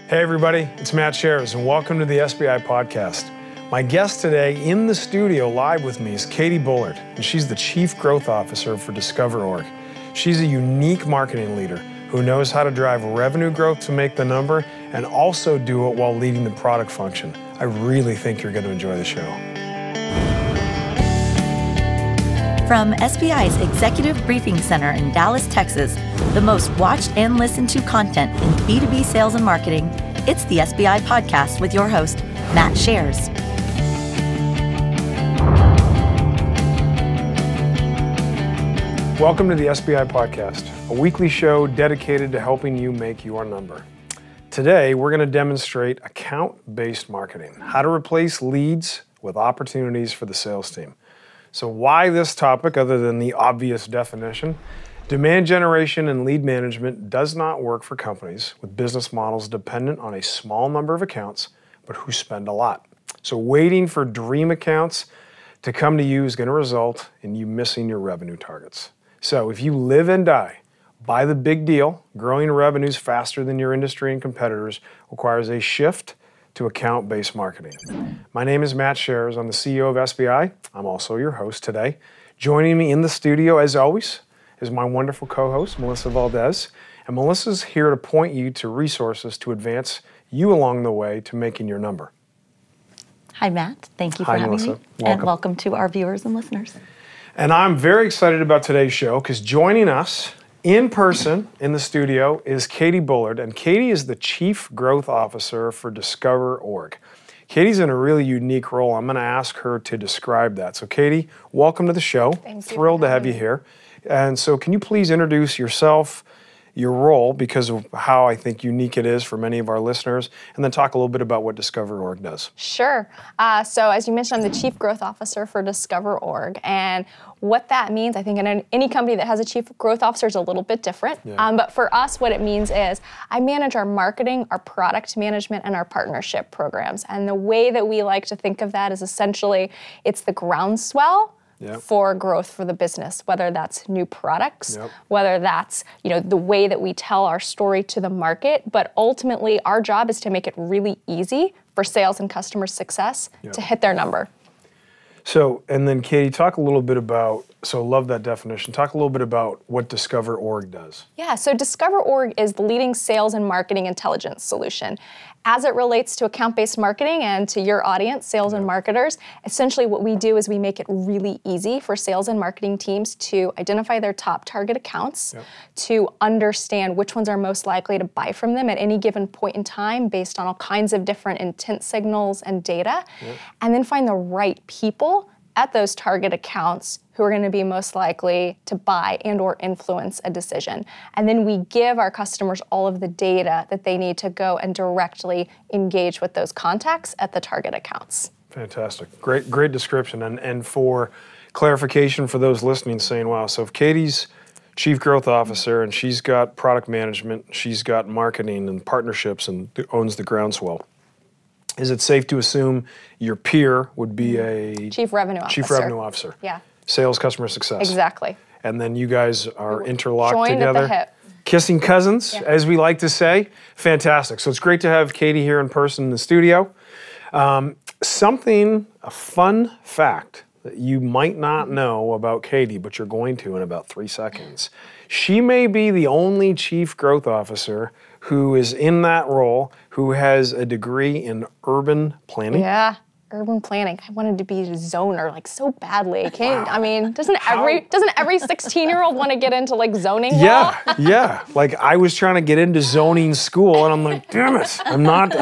Hey everybody, it's Matt Shares and welcome to the SBI podcast. My guest today in the studio live with me is Katie Bullard, and she's the Chief Growth Officer for DiscoverOrg. She's a unique marketing leader who knows how to drive revenue growth to make the number and also do it while leading the product function. I really think you're going to enjoy the show. From SBI's Executive Briefing Center in Dallas, Texas, the most watched and listened to content in B2B sales and marketing, it's the SBI podcast with your host, Matt Shares. Welcome to the SBI podcast, a weekly show dedicated to helping you make your number. Today, we're going to demonstrate account-based marketing, how to replace leads with opportunities for the sales team. So why this topic other than the obvious definition? Demand generation and lead management does not work for companies with business models dependent on a small number of accounts, but who spend a lot. So waiting for dream accounts to come to you is going to result in you missing your revenue targets. So if you live and die by the big deal, growing revenues faster than your industry and competitors requires a shift to account-based marketing. My name is Matt Shares. I'm the CEO of SBI. I'm also your host today. Joining me in the studio, as always, is my wonderful co-host, Melissa Valdez. And Melissa's here to point you to resources to advance you along the way to making your number. Hi, Matt. Thank you for having me. And welcome to our viewers and listeners. And I'm very excited about today's show because joining us in person in the studio is Katie Bullard, and Katie is the Chief Growth Officer for DiscoverOrg. Katie's in a really unique role. I'm going to ask her to describe that. So Katie, welcome to the show. Thank you. Thrilled to have you here. And so can you please introduce yourself, your role, because of how I think unique it is for many of our listeners, and then talk a little bit about what DiscoverOrg does. Sure. So as you mentioned, I'm the Chief Growth Officer for DiscoverOrg, and what that means, I think in any company that has a Chief Growth Officer is a little bit different. Yeah. But for us, what it means is I manage our marketing, our product management, and our partnership programs. And the way that we like to think of that is essentially it's the groundswell for growth for the business, whether that's new products, whether that's the way that we tell our story to the market. But ultimately, our job is to make it really easy for sales and customer success to hit their number. So, and then Katie, talk a little bit about, so love that definition, talk a little bit about what DiscoverOrg does. Yeah, so DiscoverOrg is the leading sales and marketing intelligence solution. As it relates to account-based marketing and to your audience, sales and marketers, essentially what we do is we make it really easy for sales and marketing teams to identify their top target accounts, to understand which ones are most likely to buy from them at any given point in time based on all kinds of different intent signals and data, and then find the right people at those target accounts who are going to be most likely to buy and or influence a decision. And then we give our customers all of the data that they need to go and directly engage with those contacts at the target accounts. Fantastic. Great description. And for clarification for those listening saying, wow, so if Katie's Chief Growth Officer and she's got product management, she's got marketing and partnerships and owns the groundswell, is it safe to assume your peer would be a Chief Revenue Officer? Chief Revenue Officer. Yeah. Sales, customer success. Exactly. And then you guys are interlocked joined together. At the hip. Kissing cousins, as we like to say. Fantastic. So it's great to have Katie here in person in the studio. A fun fact that you might not know about Katie, but you're going to in about 3 seconds. She may be the only Chief Growth Officer who is in that role who has a degree in urban planning. Yeah, urban planning. I wanted to be a zoner so badly. Doesn't every 16-year-old want to get into zoning law? Yeah. I was trying to get into zoning school and I'm like, damn it, I'm not.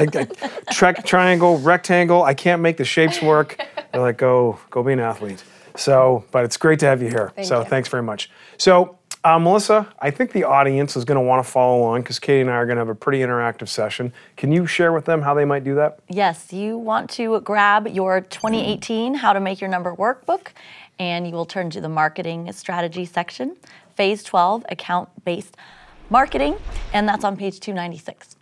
Triangle, rectangle, I can't make the shapes work. They're like, go be an athlete. So, but it's great to have you here. Thanks very much. So, Melissa, I think the audience is going to want to follow along because Katie and I are going to have a pretty interactive session. Can you share with them how they might do that? Yes, you want to grab your 2018 How to Make Your Number workbook, and you will turn to the marketing strategy section, phase 12, account-based marketing, and that's on page 296.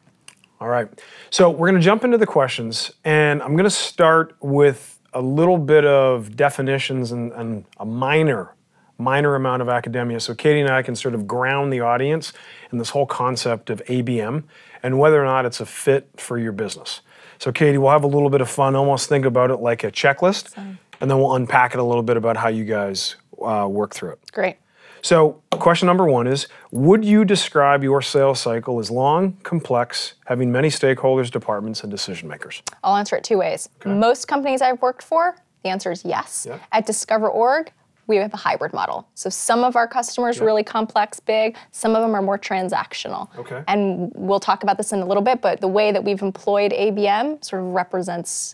All right. So we're going to jump into the questions, and I'm going to start with a little bit of definitions and a minor minor amount of academia. So Katie and I can sort of ground the audience in this whole concept of ABM and whether or not it's a fit for your business. So Katie, we'll have a little bit of fun, almost think about it like a checklist, and then we'll unpack it a little bit about how you guys work through it. Great. So question number one is, would you describe your sales cycle as long, complex, having many stakeholders, departments, and decision makers? I'll answer it two ways. Okay. Most companies I've worked for, the answer is yes. Yep. At DiscoverOrg, we have a hybrid model. So some of our customers are really complex, big. Some of them are more transactional. Okay. And we'll talk about this in a little bit, but the way that we've employed ABM sort of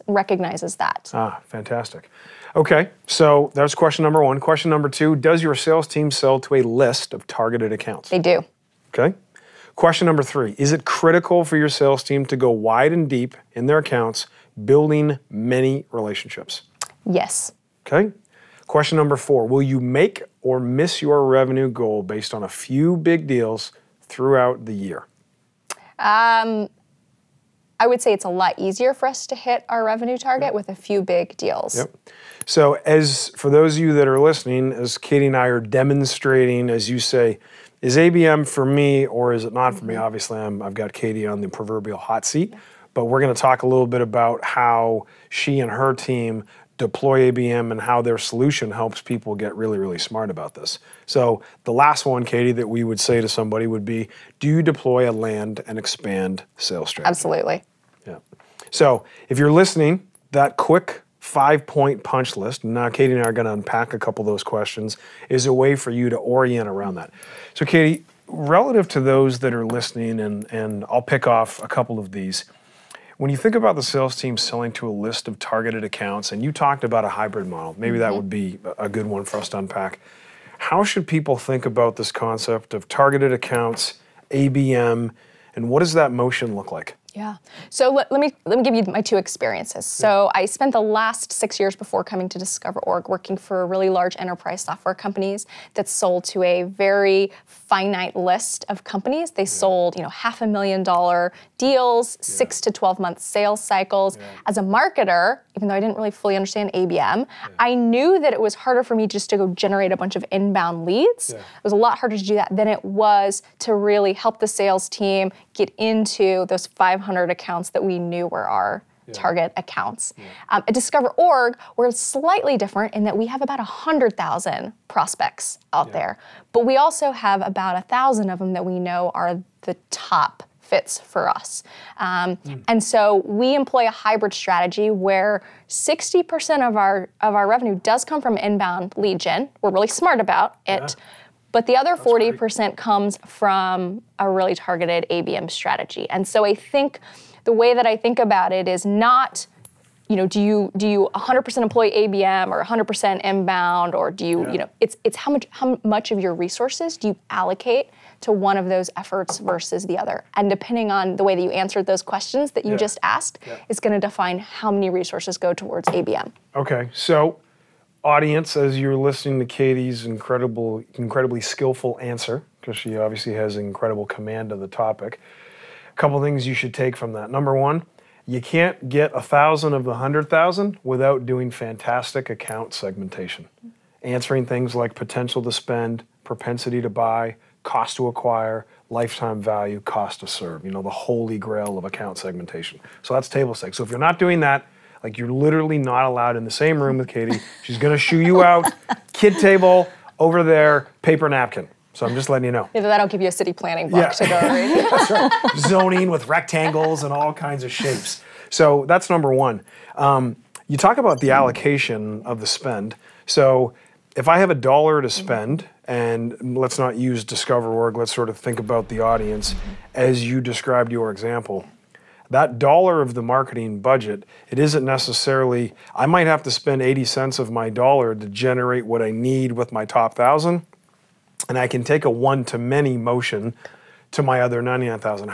recognizes that. Ah, fantastic. Okay, so that's question number one. Question number two, does your sales team sell to a list of targeted accounts? They do. Okay. Question number three, is it critical for your sales team to go wide and deep in their accounts, building many relationships? Yes. Okay. Question number four, will you make or miss your revenue goal based on a few big deals throughout the year? I would say it's a lot easier for us to hit our revenue target with a few big deals. Yep. So as for those of you that are listening, as Katie and I are demonstrating, as you say, is ABM for me or is it not for me? Obviously, I've got Katie on the proverbial hot seat, but we're going to talk a little bit about how she and her team deploy ABM and how their solution helps people get really, really smart about this. So the last one, Katie, that we would say to somebody would be, do you deploy a land and expand sales strategy? Absolutely. Yeah. So if you're listening, that quick 5-point punch list, now Katie and I are going to unpack a couple of those questions, is a way for you to orient around that. So Katie, relative to those that are listening, and I'll pick off a couple of these, when you think about the sales team selling to a list of targeted accounts, and you talked about a hybrid model, maybe that would be a good one for us to unpack. How should people think about this concept of targeted accounts, ABM, and what does that motion look like? Yeah. So let me give you my two experiences. So I spent the last 6 years before coming to DiscoverOrg working for really large enterprise software companies that sold to a very finite list of companies. They sold, $500,000 deals, 6 to 12 month sales cycles. As a marketer, even though I didn't really fully understand ABM, I knew that it was harder for me just to go generate a bunch of inbound leads. It was a lot harder to do that than it was to really help the sales team get into those 500 accounts that we knew were our target accounts. At DiscoverOrg, we're slightly different in that we have about 100,000 prospects out there, but we also have about 1,000 of them that we know are the top fits for us. And so we employ a hybrid strategy where 60% of our revenue does come from inbound lead gen. We're really smart about it. But the other 40% comes from a really targeted ABM strategy. And so I think the way that I think about it is not, do you 100% employ ABM or 100% inbound, or do you, it's how much of your resources do you allocate to one of those efforts versus the other. And depending on the way that you answered those questions that you just asked, is going to define how many resources go towards ABM. Okay, so audience, as you're listening to Katie's incredibly skillful answer, because she obviously has incredible command of the topic, a couple things you should take from that. Number one, you can't get 1,000 of the 100,000 without doing fantastic account segmentation. Answering things like potential to spend, propensity to buy, cost to acquire, lifetime value, cost to serve, the holy grail of account segmentation. So that's table stakes. So if you're not doing that, like you're literally not allowed in the same room with Katie. She's gonna shoo you out, kid table, over there, paper napkin. So I'm just letting you know. Either that'll give you a city planning book to go read. That's right. Zoning with rectangles and all kinds of shapes. So that's number one. You talk about the allocation of the spend. So if I have $1 to spend, and let's not use DiscoverOrg, let's sort of think about the audience as you described your example. That $1 of the marketing budget, it isn't necessarily, I might have to spend 80 cents of my dollar to generate what I need with my top 1,000, and I can take a one-to-many motion to my other 99,000.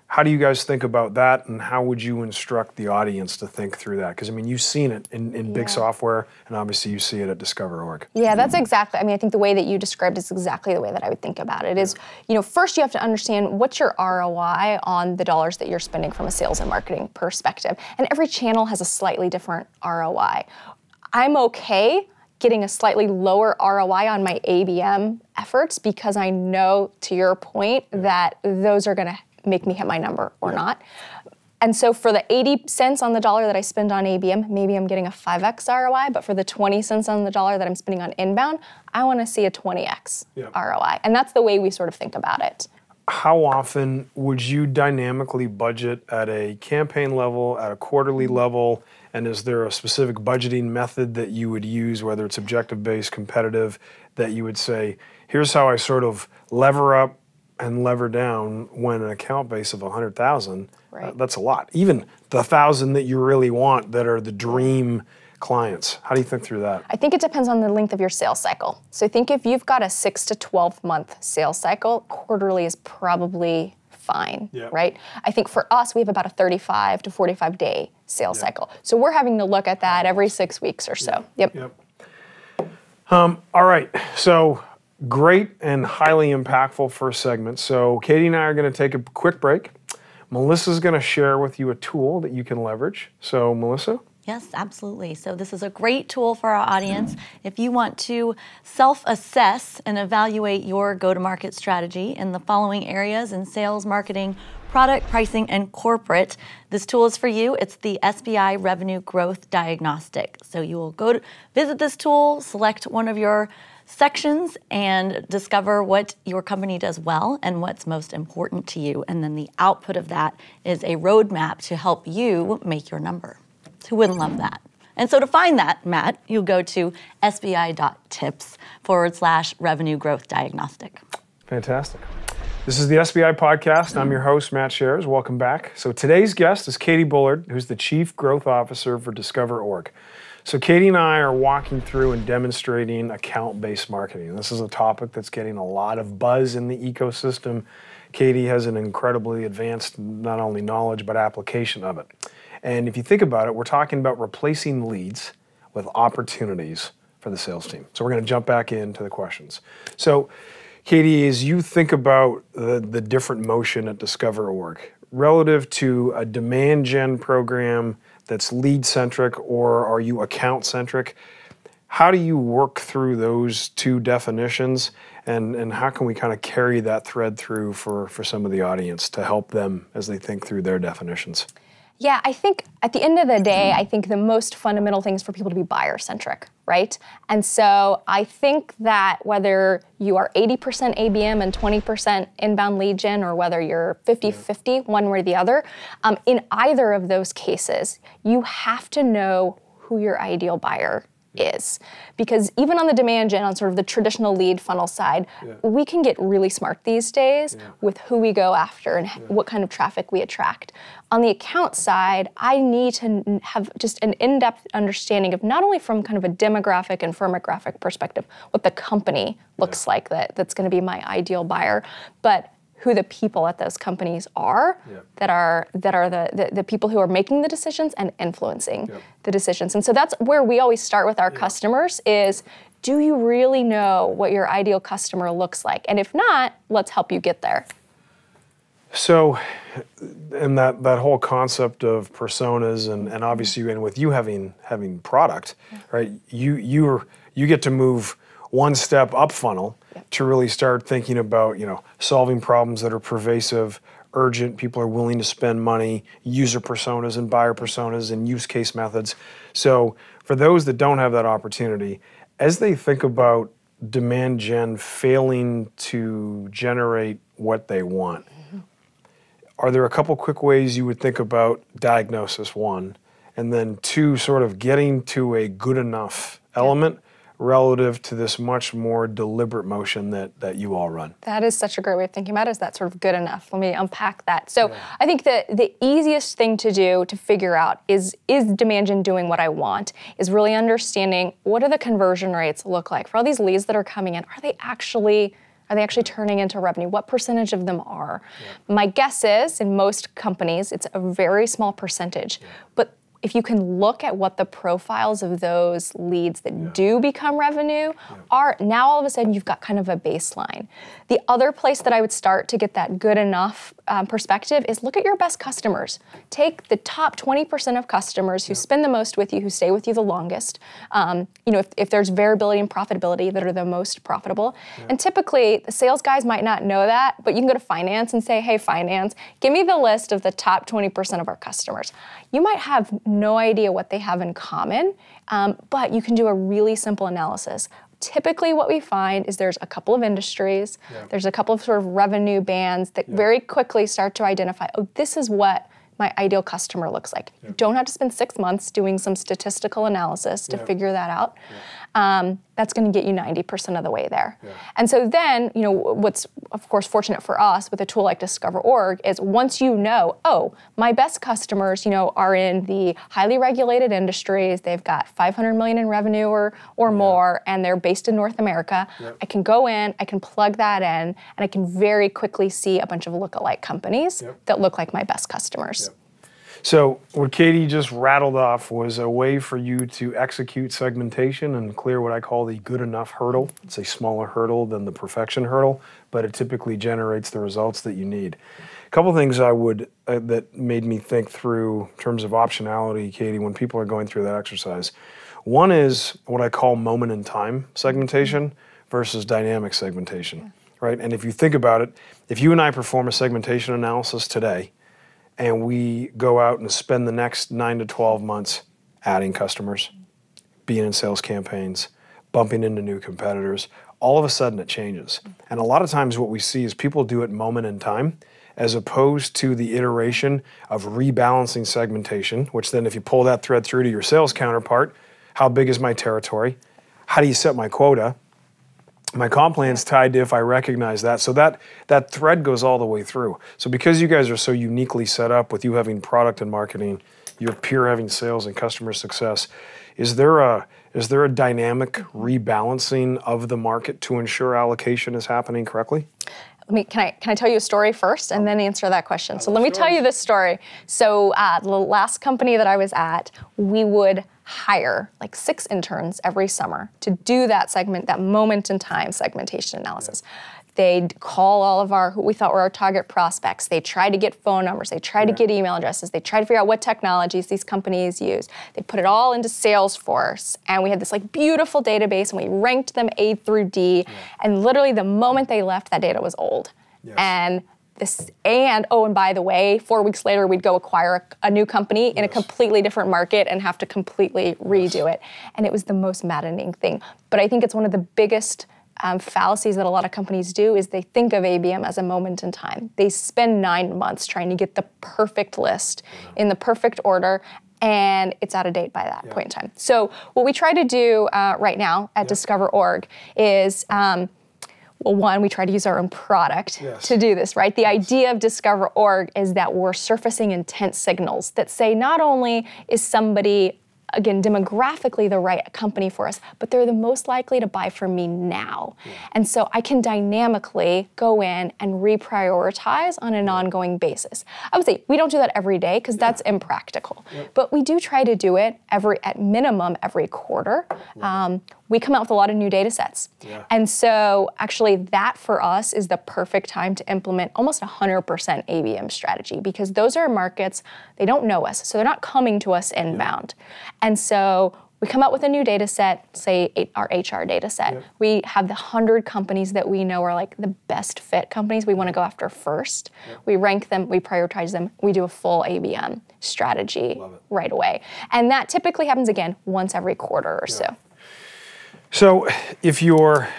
How do you guys think about that, and how would you instruct the audience to think through that? Because, you've seen it in big software, and obviously you see it at DiscoverOrg. Yeah, that's exactly, I think the way that you described is exactly the way that I would think about it. Is, first you have to understand what's your ROI on the dollars that you're spending from a sales and marketing perspective. And every channel has a slightly different ROI. I'm okay getting a slightly lower ROI on my ABM efforts because I know, to your point, that those are going to make me hit my number or not. And so for the 80 cents on the dollar that I spend on ABM, maybe I'm getting a 5x ROI, but for the 20 cents on the dollar that I'm spending on inbound, I want to see a 20x ROI. And that's the way we sort of think about it. How often would you dynamically budget at a campaign level, at a quarterly level, and is there a specific budgeting method that you would use, whether it's objective-based, competitive, that you would say, here's how I sort of lever up and lever down when an account base of 100,000, that's a lot. Even the 1,000 that you really want that are the dream clients. How do you think through that? I think it depends on the length of your sales cycle. So I think if you've got a 6 to 12 month sales cycle, quarterly is probably fine, right? I think for us, we have about a 35 to 45 day sales cycle. So we're having to look at that every 6 weeks or so. All right, so great and highly impactful first segment. So Katie and I are going to take a quick break. Melissa's going to share with you a tool that you can leverage. So Melissa? Yes, absolutely. So this is a great tool for our audience. If you want to self-assess and evaluate your go-to-market strategy in the following areas in sales, marketing, product, pricing, and corporate, this tool is for you. It's the SBI Revenue Growth Diagnostic. So you will go to visit this tool, select one of your sections, and discover what your company does well and what's most important to you. And then the output of that is a roadmap to help you make your number. Who wouldn't love that? And so to find that, Matt, you go to sbi.tips/revenue growth diagnostic. Fantastic. This is the SBI Podcast. I'm your host, Matt Shares. Welcome back. So today's guest is Katie Bullard, who's the Chief Growth Officer for DiscoverOrg. So Katie and I are walking through and demonstrating account-based marketing. This is a topic that's getting a lot of buzz in the ecosystem. Katie has an incredibly advanced, not only knowledge, but application of it. And if you think about it, we're talking about replacing leads with opportunities for the sales team. So we're going to jump back into the questions. So Katie, as you think about the different motion at DiscoverOrg, relative to a demand gen program that's lead-centric, or are you account-centric, how do you work through those two definitions, and how can we kind of carry that thread through for some of the audience to help them as they think through their definitions? Yeah, I think at the end of the day, I think the most fundamental thing is for people to be buyer-centric, right? And so I think that whether you are 80% ABM and 20% inbound lead gen, or whether you're 50-50, one way or the other, in either of those cases, you have to know who your ideal buyer is. Because even on the demand gen, on sort of the traditional lead funnel side, we can get really smart these days with who we go after and what kind of traffic we attract. On the account side, I need to have just an in-depth understanding of not only from kind of a demographic and firmographic perspective, what the company looks like that's going to be my ideal buyer, but who the people at those companies are that are the people who are making the decisions and influencing the decisions. And so that's where we always start with our customers is, do you really know what your ideal customer looks like? And if not, let's help you get there. So, and that whole concept of personas, and obviously, and with you having product, right? You get to move one step up funnel to really start thinking about, solving problems that are pervasive, urgent, people are willing to spend money, user personas and buyer personas and use case methods. So for those that don't have that opportunity, as they think about demand gen failing to generate what they want, are there a couple quick ways you would think about diagnosis, one, and then two, sort of getting to a good enough element relative to this much more deliberate motion that you all run? That is such a great way of thinking about it, is that sort of good enough. Let me unpack that. So I think the easiest thing to do to figure out is demand gen doing what I want, is really understanding what do the conversion rates look like for all these leads that are coming in. Are they actually turning into revenue? What percentage of them are? My guess is in most companies, it's a very small percentage, but if you can look at what the profiles of those leads that do become revenue are, now all of a sudden you've got kind of a baseline. The other place that I would start to get that good enough perspective is look at your best customers. Take the top 20% of customers who spend the most with you, who stay with you the longest. If there's variability and profitability, that are the most profitable. And typically, the sales guys might not know that, but you can go to finance and say, hey, finance, give me the list of the top 20% of our customers. You might have no idea what they have in common, but you can do a really simple analysis. Typically what we find is there's a couple of industries, there's a couple of sort of revenue bands that very quickly start to identify, oh, this is what my ideal customer looks like. You don't have to spend 6 months doing some statistical analysis to figure that out. That's going to get you 90% of the way there. And so then, what's of course fortunate for us with a tool like DiscoverOrg is once you know, oh, my best customers, are in the highly regulated industries, they've got 500 million in revenue or more, and they're based in North America, I can go in, I can plug that in, and I can very quickly see a bunch of lookalike companies that look like my best customers. So what Katie just rattled off was a way for you to execute segmentation and clear what I call the good enough hurdle. It's a smaller hurdle than the perfection hurdle, but it typically generates the results that you need. A couple things that made me think through in terms of optionality, Katie, when people are going through that exercise. One is what I call moment in time segmentation versus dynamic segmentation, right? And if you think about it, if you and I perform a segmentation analysis today, and we go out and spend the next 9 to 12 months adding customers, being in sales campaigns, bumping into new competitors, all of a sudden it changes. And a lot of times what we see is people do it moment in time, as opposed to the iteration of rebalancing segmentation, which then if you pull that thread through to your sales counterpart, how big is my territory? How do you set my quota? My comp plan's tied to if I recognize that. So that thread goes all the way through. So because you guys are so uniquely set up with you having product and marketing, your peer having sales and customer success, is there a dynamic rebalancing of the market to ensure allocation is happening correctly? Can I tell you a story first and then answer that question? So let me tell you this story. So the last company that I was at, we would hire like 6 interns every summer to do that moment in time segmentation analysis. They'd call all of who we thought were our target prospects. They tried to get phone numbers. They tried to get email addresses. They tried to figure out what technologies these companies use. They put it all into Salesforce, and we had this like beautiful database, and we ranked them A through D. And literally the moment they left, that data was old. And by the way, 4 weeks later, we'd go acquire a new company in a completely different market and have to completely redo it. And it was the most maddening thing. But I think it's one of the biggest fallacies that a lot of companies do is they think of ABM as a moment in time. They spend 9 months trying to get the perfect list in the perfect order, and it's out of date by that point in time. So what we try to do right now at DiscoverOrg is well, one, we try to use our own product to do this, right? The idea of DiscoverOrg is that we're surfacing intent signals that say not only is somebody, again, demographically the right company for us, but they're the most likely to buy from me now. And so I can dynamically go in and reprioritize on an ongoing basis. I would say we don't do that every day because that's impractical, but we do try to do it at minimum every quarter. We come out with a lot of new data sets. And so actually that for us is the perfect time to implement almost 100% ABM strategy because those are markets, they don't know us, so they're not coming to us inbound. And so we come out with a new data set, say our HR data set. We have the 100 companies that we know are like the best fit companies we want to go after first. We rank them, we prioritize them, we do a full ABM strategy right away. And that typically happens again once every quarter or so. So if you're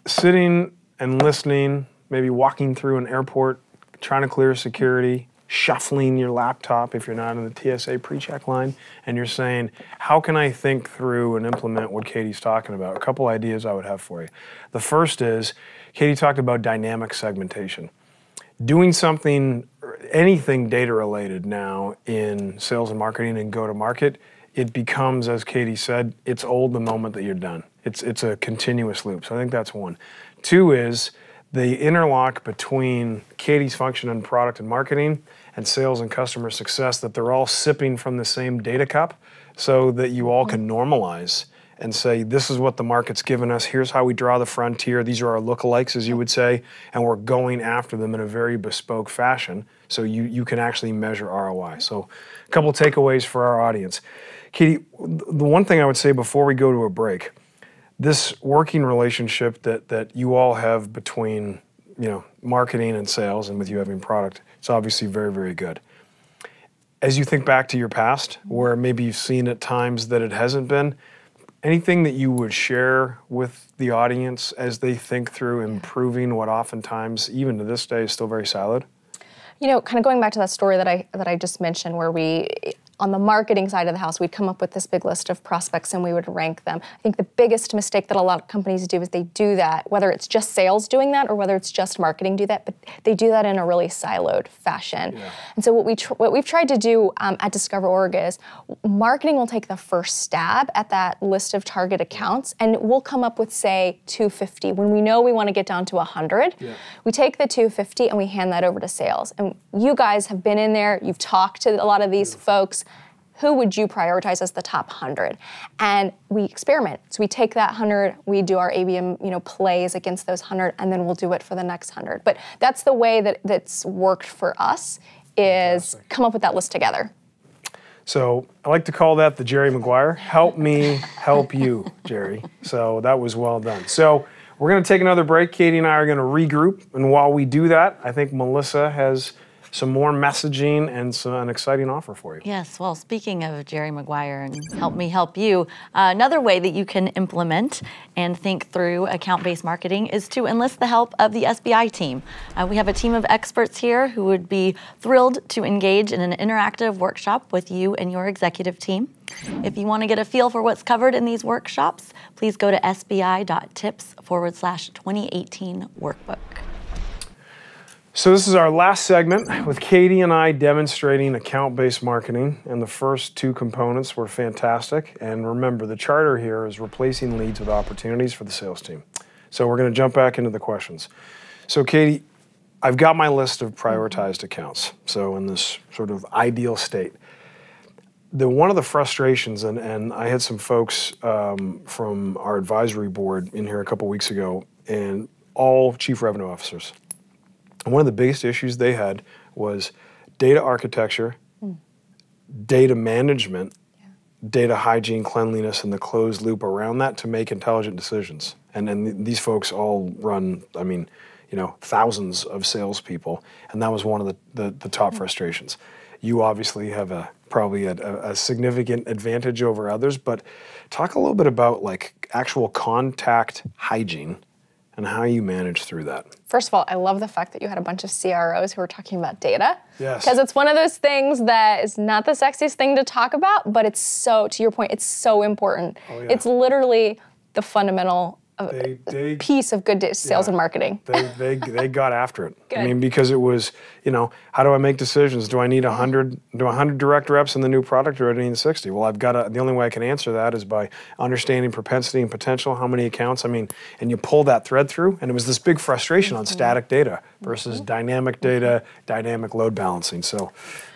sitting and listening, maybe walking through an airport, trying to clear security, shuffling your laptop if you're not in the TSA pre-check line, and you're saying, how can I think through and implement what Katie's talking about? A couple ideas I would have for you. The first is, Katie talked about dynamic segmentation. Doing something, anything data related now in sales and marketing and go-to-market, it becomes, as Katie said, it's old the moment that you're done. It's a continuous loop. So I think that's one. Two is the interlock between Katie's function in product and marketing and sales and customer success, that they're all sipping from the same data cup so that you all can normalize and say, this is what the market's given us, here's how we draw the frontier, these are our lookalikes, as you would say, and we're going after them in a very bespoke fashion so you can actually measure ROI. So a couple takeaways for our audience. Katie, the one thing I would say before we go to a break, this working relationship that you all have between marketing and sales, and with you having product, it's obviously very, very good. As you think back to your past, where maybe you've seen at times that it hasn't been, anything that you would share with the audience as they think through improving what oftentimes, even to this day, is still very siloed? Kind of going back to that story that I just mentioned, where on the marketing side of the house, we'd come up with this big list of prospects and we would rank them. I think the biggest mistake that a lot of companies do is they do that, whether it's just sales doing that or whether it's just marketing do that, but they do that in a really siloed fashion. Yeah. And so what we've tried to do at DiscoverOrg is marketing will take the first stab at that list of target accounts, and we'll come up with, say, 250. When we know we want to get down to 100, we take the 250 and we hand that over to sales. And you guys have been in there, you've talked to a lot of these folks. Who would you prioritize as the top 100? And we experiment. So we take that 100, we do our ABM plays against those 100, and then we'll do it for the next 100. But that's the way that's worked for us, is come up with that list together. So I like to call that the Jerry Maguire. Help me help you, Jerry. So that was well done. So we're going to take another break. Katie and I are going to regroup. And while we do that, I think Melissa has some more messaging and an exciting offer for you. Yes, well, speaking of Jerry Maguire and help me help you, another way that you can implement and think through account-based marketing is to enlist the help of the SBI team. We have a team of experts here who would be thrilled to engage in an interactive workshop with you and your executive team. If you want to get a feel for what's covered in these workshops, please go to sbi.tips/2018 workbook. So this is our last segment with Katie and I demonstrating account-based marketing, and the first two components were fantastic. And remember, the charter here is replacing leads with opportunities for the sales team. So we're going to jump back into the questions. So Katie, I've got my list of prioritized accounts, so in this sort of ideal state. One of the frustrations, and I had some folks from our advisory board in here a couple weeks ago, and all chief revenue officers. And one of the biggest issues they had was data architecture, data management, data hygiene, cleanliness, and the closed loop around that to make intelligent decisions. And these folks all run, thousands of salespeople, and that was one of the top frustrations. You obviously have probably a significant advantage over others, but talk a little bit about actual contact hygiene and how you manage through that. First of all, I love the fact that you had a bunch of CROs who were talking about data. Yes. Because it's one of those things that is not the sexiest thing to talk about, but it's so, to your point, it's so important. Oh, yeah. It's literally the fundamental piece of good sales and marketing. They got after it. Good. I mean, because it was, how do I make decisions? Do I need 100 direct reps in the new product, or do I need 60? Well, the only way I can answer that is by understanding propensity and potential, how many accounts, and you pull that thread through, and it was this big frustration on static data versus dynamic data, dynamic load balancing. So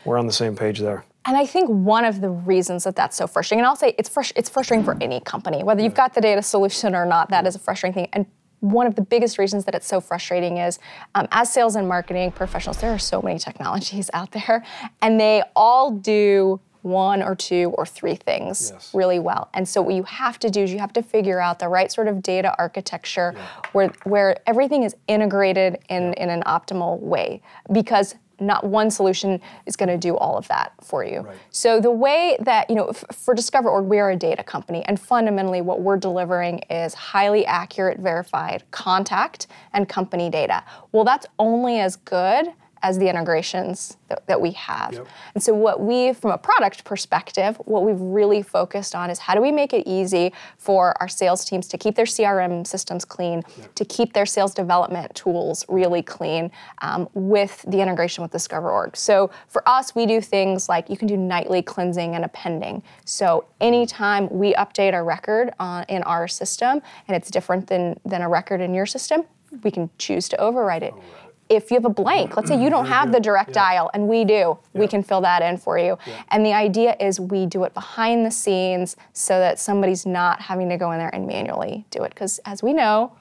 we're on the same page there. And I think one of the reasons that that's so frustrating, and I'll say it's frustrating for any company, whether you've got the data solution or not, that is a frustrating thing. And one of the biggest reasons that it's so frustrating is, as sales and marketing professionals, there are so many technologies out there, and they all do one or two or three things really well. And so what you have to do is you have to figure out the right sort of data architecture where everything is integrated in an optimal way, because not one solution is going to do all of that for you. Right. So the way that, for DiscoverOrg, we are a data company, and fundamentally what we're delivering is highly accurate, verified contact and company data. Well, that's only as good as the integrations that we have. Yep. And so from a product perspective, what we've really focused on is how do we make it easy for our sales teams to keep their CRM systems clean, to keep their sales development tools really clean with the integration with DiscoverOrg. So for us, we do things like you can do nightly cleansing and appending. So anytime we update a record in our system and it's different than a record in your system, we can choose to override it. if you have a blank, let's say you don't have the direct dial and we do, we can fill that in for you. And the idea is we do it behind the scenes so that somebody's not having to go in there and manually do it. Because as we know,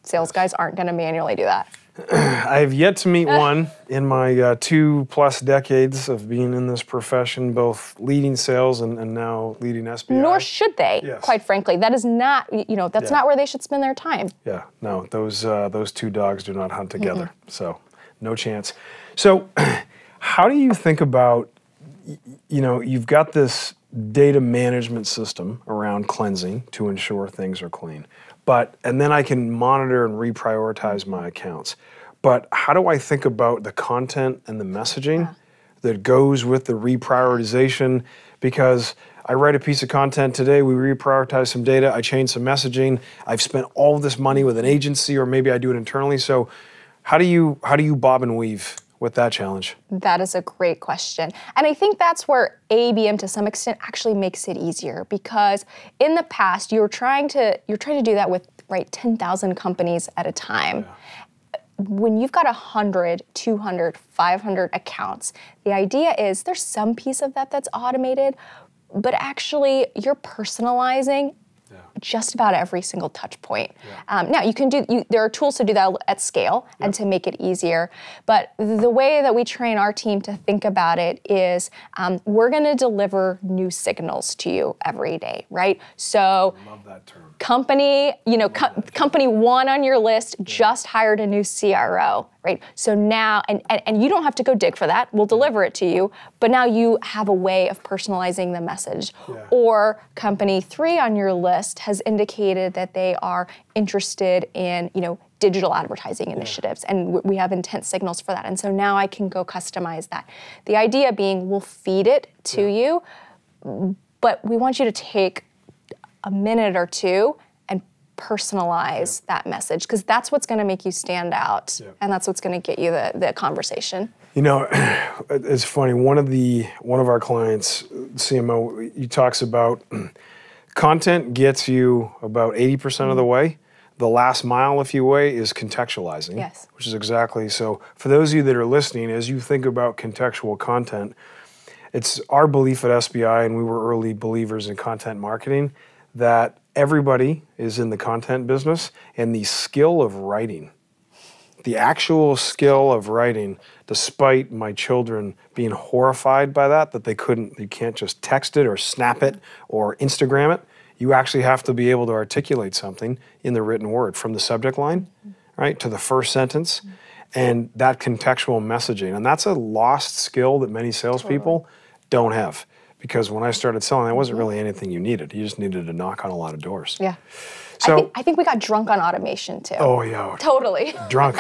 sales guys aren't going to manually do that. I have yet to meet one in my 2+ decades of being in this profession, both leading sales and now leading SBI. Nor should they, quite frankly. That is not, that's not where they should spend their time. Yeah, no, those two dogs do not hunt together, so no chance. So how do you think about, you've got this data management system around cleansing to ensure things are clean. And then I can monitor and reprioritize my accounts. But how do I think about the content and the messaging that goes with the reprioritization? Because I write a piece of content today, we reprioritize some data, I change some messaging, I've spent all of this money with an agency, or maybe I do it internally. So how do you bob and weave with that challenge? That is a great question. And I think that's where ABM to some extent actually makes it easier, because in the past you're trying to do that with 10,000 companies at a time. When you've got 100, 200, 500 accounts, the idea is there's some piece of that that's automated, but actually you're personalizing just about every single touch point. Now you can there are tools to do that at scale and to make it easier, but the way that we train our team to think about it is we're gonna deliver new signals to you every day, right? So I love that term. Company, company one on your list just hired a new CRO, right? So now, and you don't have to go dig for that, we'll deliver it to you, but now you have a way of personalizing the message. Or company 3 on your list has indicated that they are interested in, digital advertising initiatives, and we have intent signals for that. And so now I can go customize that. The idea being we'll feed it to you, but we want you to take a minute or two and personalize that message, because that's what's going to make you stand out, and that's what's going to get you the conversation. It's funny. One of our clients, CMO, he talks about content gets you about 80% of the way. The last mile, if you will, is contextualizing, which is exactly so. For those of you that are listening, as you think about contextual content, it's our belief at SBI, and we were early believers in content marketing, that everybody is in the content business, and the skill of writing, the actual skill of writing, despite my children being horrified by that you can't just text it or snap it or Instagram it. You actually have to be able to articulate something in the written word, from the subject line, right, to the first sentence, and that contextual messaging. And that's a lost skill that many salespeople don't have. Because when I started selling, that wasn't really anything you needed. You just needed to knock on a lot of doors. So I think we got drunk on automation too. Oh yeah. Totally. Drunk.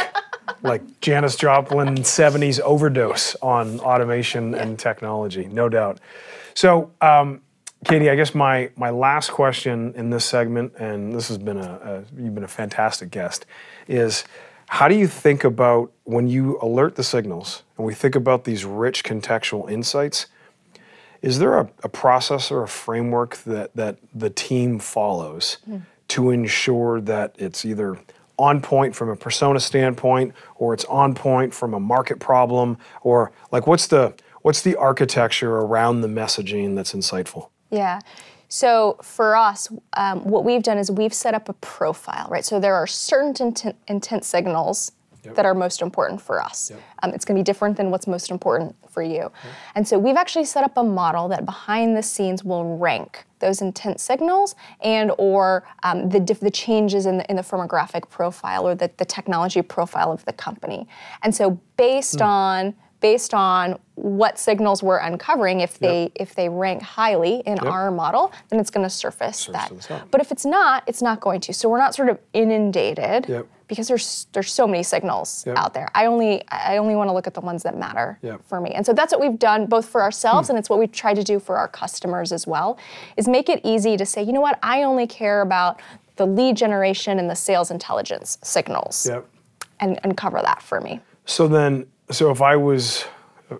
Like Janis Joplin 70s overdose on automation and technology, no doubt. So Katie, I guess my last question in this segment, and this has been you've been a fantastic guest, is how do you think about when you alert the signals and we think about these rich contextual insights? Is there a process or a framework that the team follows to ensure that it's either on point from a persona standpoint, or it's on point from a market problem, or what's the architecture around the messaging that's insightful? Yeah. So for us, what we've done is we've set up a profile, right? So there are certain intent signals that are most important for us. It's going to be different than what's most important for you. And so we've actually set up a model that behind the scenes will rank those intent signals and or the changes in the firmographic profile or the technology profile of the company. And so based on what signals we're uncovering, if they rank highly in our model, then it's going to surface that. But if it's not going to. So we're not sort of inundated because there's so many signals out there. I only want to look at the ones that matter for me. And so that's what we've done both for ourselves and it's what we've tried to do for our customers as well, is make it easy to say, you know what, I only care about the lead generation and the sales intelligence signals and cover that for me. So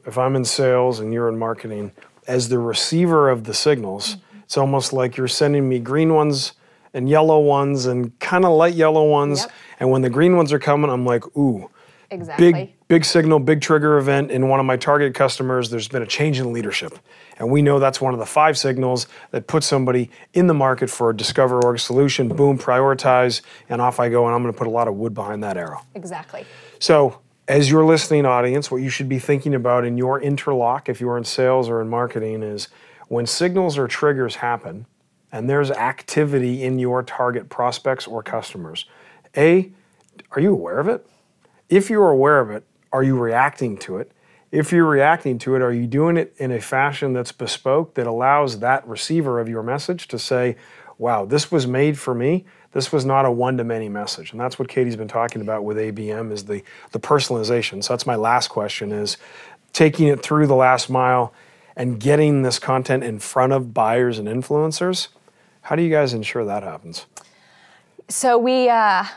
if I'm in sales and you're in marketing, as the receiver of the signals, it's almost like you're sending me green ones and yellow ones and kind of light yellow ones. And when the green ones are coming, I'm like, ooh, Exactly. Big signal, big trigger event in one of my target customers. There's been a change in leadership. And we know that's one of the 5 signals that puts somebody in the market for a DiscoverOrg solution. Boom, prioritize, and off I go, and I'm going to put a lot of wood behind that arrow. Exactly. So, as your listening audience, what you should be thinking about in your interlock, if you're in sales or in marketing, is when signals or triggers happen, and there's activity in your target prospects or customers, A, are you aware of it? If you're aware of it, are you reacting to it? If you're reacting to it, are you doing it in a fashion that's bespoke, that allows that receiver of your message to say, wow, this was made for me. This was not a one-to-many message. And that's what Katie's been talking about with ABM, is the personalization. So that's my last question, is taking it through the last mile and getting this content in front of buyers and influencers. How do you guys ensure that happens? So we have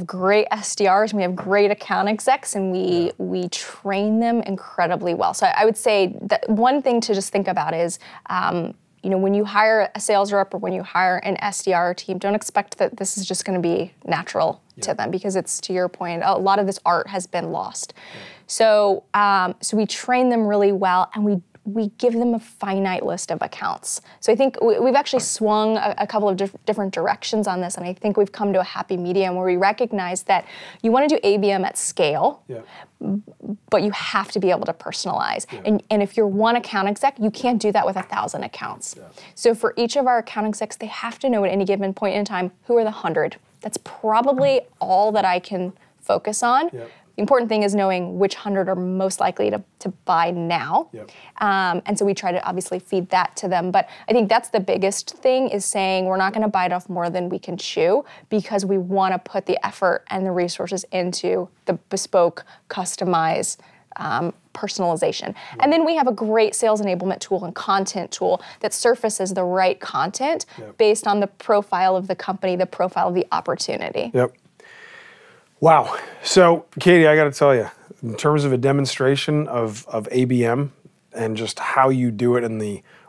great SDRs, and we have great account execs, and we train them incredibly well. So I would say that one thing to just think about is, when you hire a sales rep or when you hire an SDR team, don't expect that this is just going to be natural to them, because it's, to your point, a lot of this art has been lost. So we train them really well, and we give them a finite list of accounts. So I think we've actually swung a couple of different directions on this, and I think we've come to a happy medium where we recognize that you want to do ABM at scale, but you have to be able to personalize. And if you're one account exec, you can't do that with 1,000 accounts. So for each of our account execs, they have to know at any given point in time, who are the 100? That's probably all that I can focus on. The important thing is knowing which 100 are most likely to buy now. And so we try to obviously feed that to them. But I think that's the biggest thing, is saying we're not going to bite off more than we can chew, because we want to put the effort and the resources into the bespoke, customized personalization. And then we have a great sales enablement tool and content tool that surfaces the right content based on the profile of the company, the profile of the opportunity. Wow. So, Katie, I got to tell you, in terms of a demonstration of ABM and just how you do it, and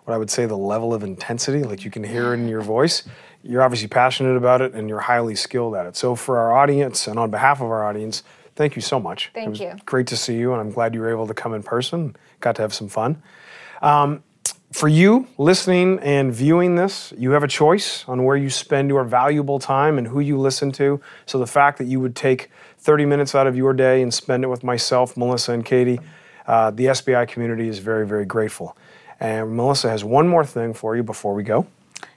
what I would say the level of intensity, like you can hear it in your voice, you're obviously passionate about it and you're highly skilled at it. So for our audience, and on behalf of our audience, thank you so much. Thank you. Great to see you, and I'm glad you were able to come in person. Got to have some fun. For you listening and viewing this, you have a choice on where you spend your valuable time and who you listen to. So the fact that you would take 30 minutes out of your day and spend it with myself, Melissa, and Katie, the SBI community is very, very grateful. And Melissa has one more thing for you before we go.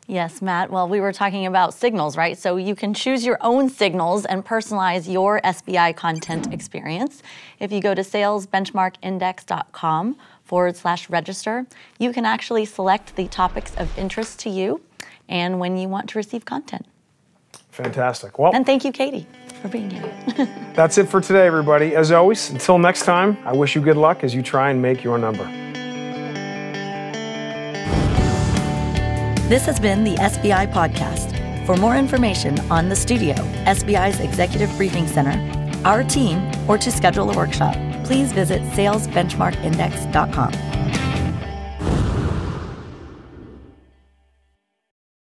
Yes, Matt. Well, we were talking about signals, right? So you can choose your own signals and personalize your SBI content experience. If you go to salesbenchmarkindex.com/register, you can actually select the topics of interest to you and when you want to receive content. Fantastic. Well, and thank you, Katie, for being here. That's it for today, everybody. As always, until next time, I wish you good luck as you try and make your number. This has been the SBI Podcast. For more information on the studio, SBI's Executive Briefing Center, our team, or to schedule a workshop, please visit salesbenchmarkindex.com.